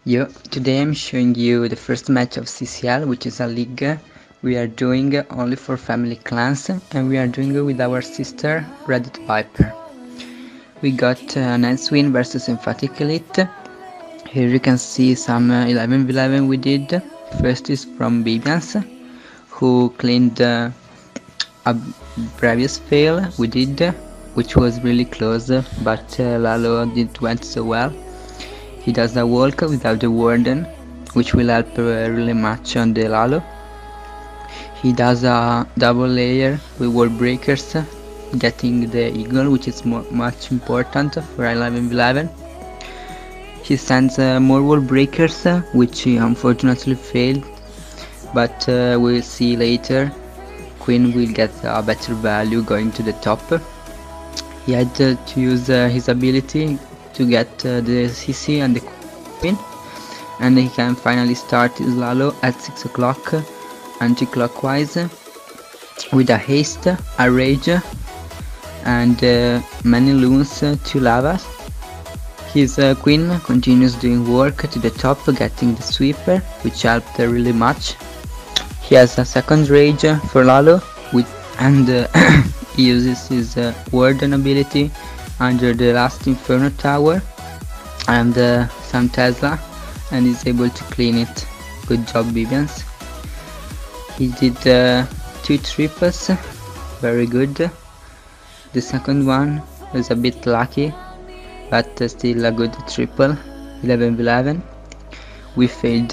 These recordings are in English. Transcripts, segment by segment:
Yo, today I'm showing you the first match of CCL, which is a league we are doing only for family clans, and we are doing it with our sister Reddit Viper. We got a nice win versus Emphatic Elite. Here you can see some 11v11 we did. First is from Bibians, who cleaned a previous fail we did, which was really close, but Lalo didn't went so well. He does a walk without the warden, which will help really much on the Lalo. He does a double layer with wall breakers, getting the eagle, which is much important for 11v11. He sends more wall breakers, which he unfortunately failed, but we'll see later. Queen will get a better value going to the top. He had to use his ability to get the CC and the Queen, and he can finally start his Lalo at 6 o'clock anti-clockwise with a haste, a rage, and many loons, 2 lavas. His Queen continues doing work to the top, getting the sweeper, which helped really much. He has a second rage for Lalo, and he uses his warden ability under the last Inferno Tower and some Tesla, and is able to clean it. Good job, Bibians. He did 2 triples, very good. The second one was a bit lucky, but still a good triple. 11v11. We failed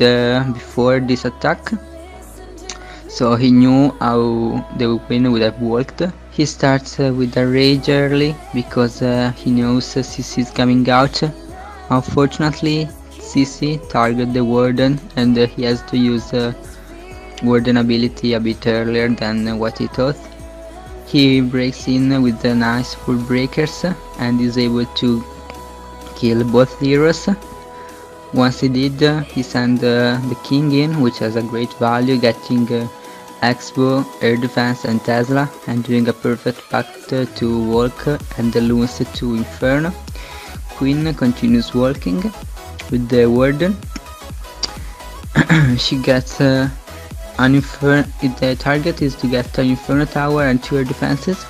before this attack, so he knew how the Queen would have worked. He starts with a rage early because he knows CC is coming out. Unfortunately, CC target the warden, and he has to use warden ability a bit earlier than what he thought. He breaks in with the nice full breakers and is able to kill both heroes. Once he did, he sent the king in, which has a great value, getting Expo, air defense and Tesla, and doing a perfect pact to walk and the loons to Inferno. Queen continues walking with the warden. She gets the target is to get an Inferno Tower and 2 air defenses,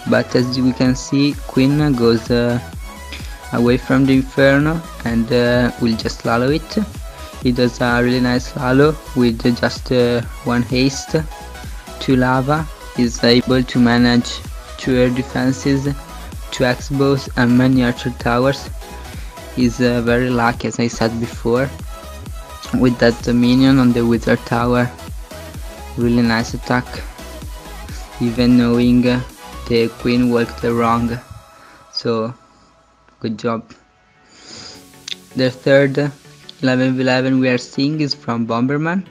but as we can see, Queen goes away from the Inferno and will just Lalo it. He does a really nice Lalo with just 1 haste, 2 lava. He's able to manage 2 air defenses, 2 X-bows and many archer towers. He's very lucky, as I said before, with that minion on the wizard tower. Really nice attack, even knowing the Queen worked wrong, so good job. The third 11v11 we are seeing is from Bomberman.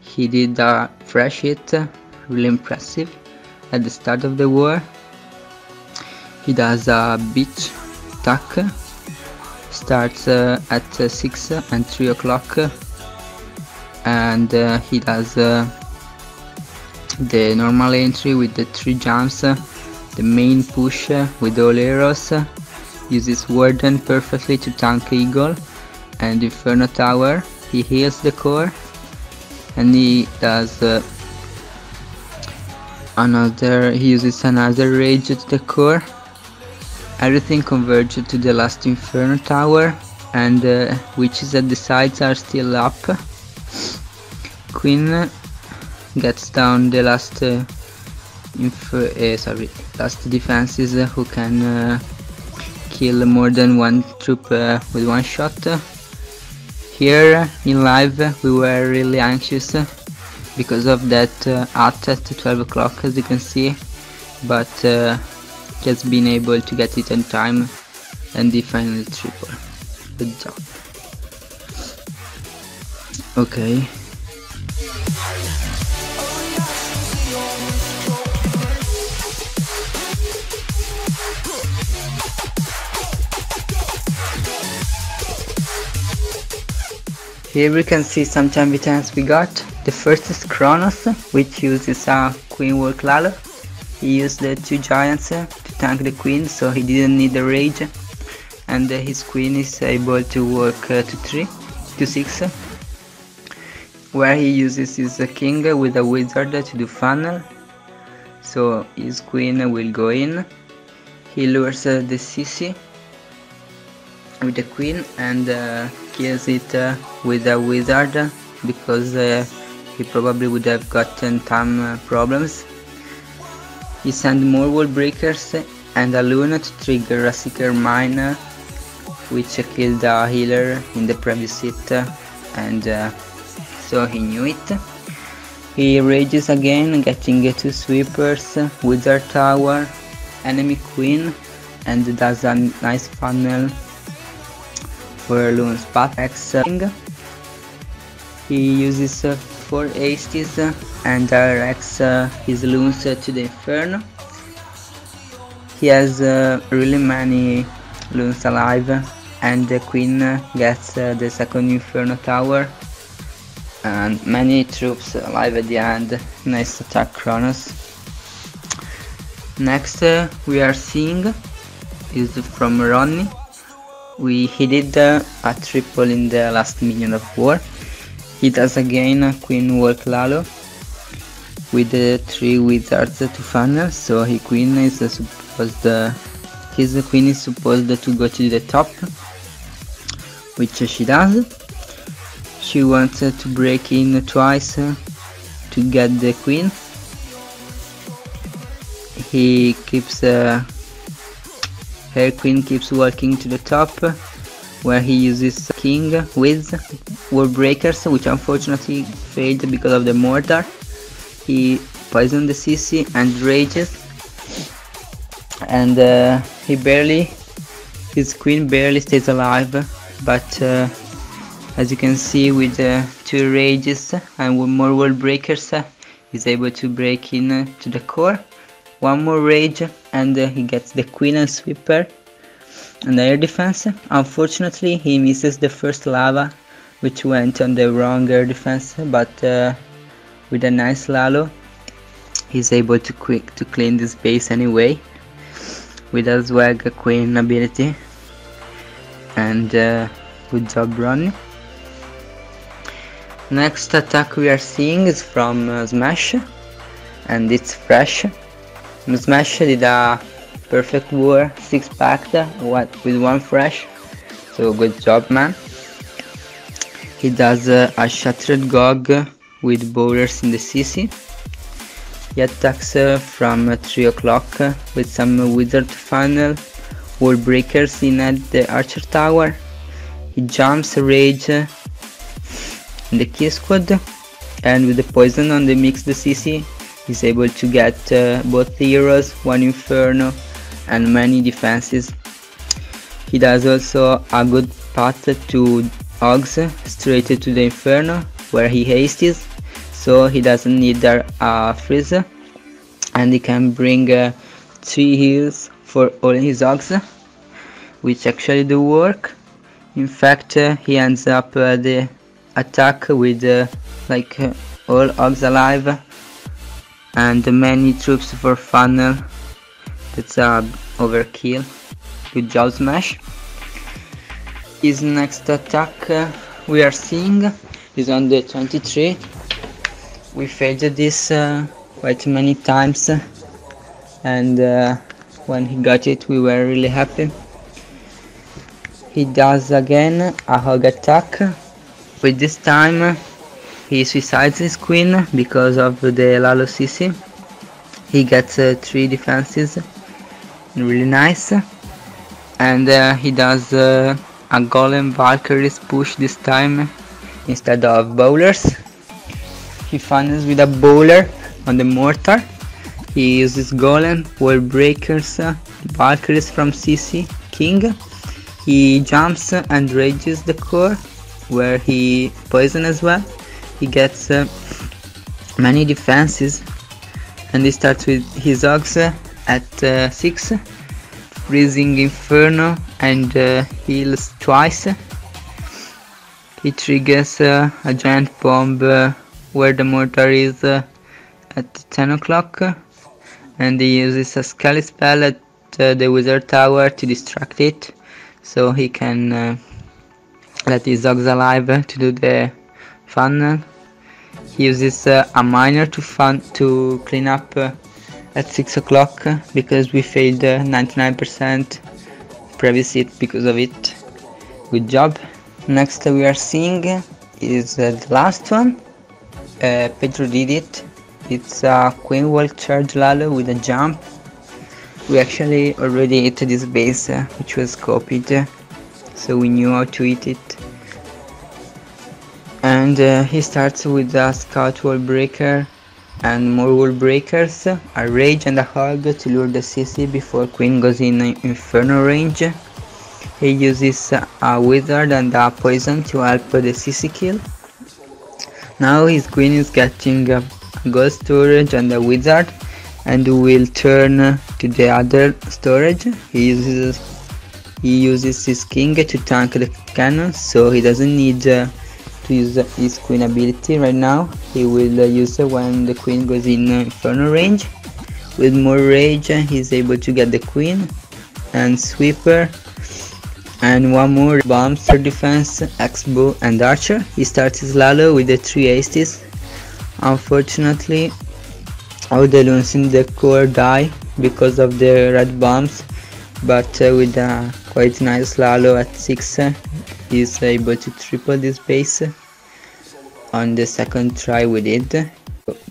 He did a fresh hit, really impressive, at the start of the war. He does a beach attack, starts at 6 and 3 o'clock, and he does the normal entry with the 3 jumps, the main push with all arrows, uses warden perfectly to tank eagle and Inferno Tower. He heals the core, and he does he uses another rage at the core. Everything converged to the last Inferno Tower, and witches at the sides are still up. Queen gets down the last last defenses who can kill more than 1 troop with 1 shot. Here in live we were really anxious because of that at 12 o'clock, as you can see, but he has been able to get it on time, and the final triple. Good job. Okay. Here we can see some time returns we got. The first is Kronos, which uses a Queen Work Lalo. He used the 2 giants to tank the Queen, so he didn't need the rage, and his Queen is able to work to 6, where he uses his King with a Wizard to do funnel, so his Queen will go in. He lures the CC with the Queen and kills it with a Wizard, because he probably would have gotten time problems. He sends more wall breakers and a Luna to trigger a Seeker Mine, which killed a healer in the previous hit, and so he knew it. He rages again, getting 2 sweepers, Wizard Tower, enemy Queen, and does a nice funnel for Loon's Path X. He uses 4 hastes and directs his Loons to the Inferno. He has really many Loons alive, and the Queen gets the second Inferno Tower and many troops alive at the end. Nice attack, Kronos. Next we are seeing is from Ronnie. He did a triple in the last Minion of War. He does again a Queen Work Lalo with the 3 wizards to funnel, so his Queen is supposed to go to the top, which she does. She wants to break in twice to get the Queen. Her Queen keeps walking to the top, where he uses King with Wall Breakers, which unfortunately failed because of the mortar. He poisons the CC and rages, and his Queen barely stays alive, but as you can see, with 2 rages and more Wall Breakers, he's able to break in to the core. 1 more rage and he gets the Queen and Sweeper and air defense. Unfortunately, he misses the first lava, which went on the wrong air defense, but with a nice Lalo, he's able to clean this base anyway with a Swag Queen ability. And good job, Ronnie. Next attack we are seeing is from Smash, and it's fresh. Smash did a perfect war 6-pack with 1 fresh, so good job, man. He does a Shattered Gog with bowlers in the CC. He attacks from 3 o'clock with some Wizard Funnel, Wall Breakers in at the Archer Tower. He jumps Rage in the Key Squad, and with the poison on the mixed CC, he's able to get both heroes, 1 Inferno, and many defenses. He does also a good path to Hogs straight to the Inferno, where he hastes, so he doesn't need a freeze, and he can bring 3 heals for all his Hogs, which actually do work. In fact, he ends up the attack with all Hogs alive and many troops for funnel. That's a overkill. Good job, Smash. His next attack we are seeing is on the 23. We failed this quite many times, and when he got it we were really happy. He does again a hog attack. With this time he suicides his Queen because of the Lalo CC. He gets 3 defenses, really nice, and he does a Golem Valkyries push this time instead of bowlers. He funnels with a bowler on the mortar. He uses Golem, Wall Breakers, Valkyries from CC, King. He jumps and rages the core, where he poison as well. He gets many defenses, and he starts with his Hogs at 6, freezing Inferno and heals twice. He triggers a giant bomb where the mortar is at 10 o'clock, and he uses a skelly spell at the wizard tower to distract it, so he can let his dogs alive to do the funnel. He uses a miner to clean up at 6 o'clock because we failed 99% previous hit because of it. Good job. Next we are seeing is the last one. Pedro did it. It's a queen walk charge lalo with a jump. We actually already hit this base which was copied, so we knew how to hit it. And he starts with a scout wall breaker and more wall breakers, a rage and a hog to lure the CC before queen goes in inferno range. He uses a wizard and a poison to help the CC kill. Now his queen is getting a gold storage and a wizard, and will turn to the other storage. He uses his king to tank the cannon, so he doesn't need to use his queen ability right now. He will use it when the queen goes in inferno range. With more rage he's able to get the queen and sweeper and one more bombs for defense, X-bow and archer. He starts his lalo with the 3 hasties. Unfortunately all the loons in the core die because of the red bombs, but with a quite nice lalo at 6 he's able to triple this base on the second try we did.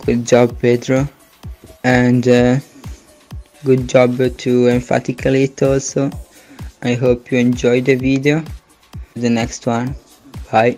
Good job Pedro, and good job to Emphatic also. I hope you enjoyed the video. The next one. Bye.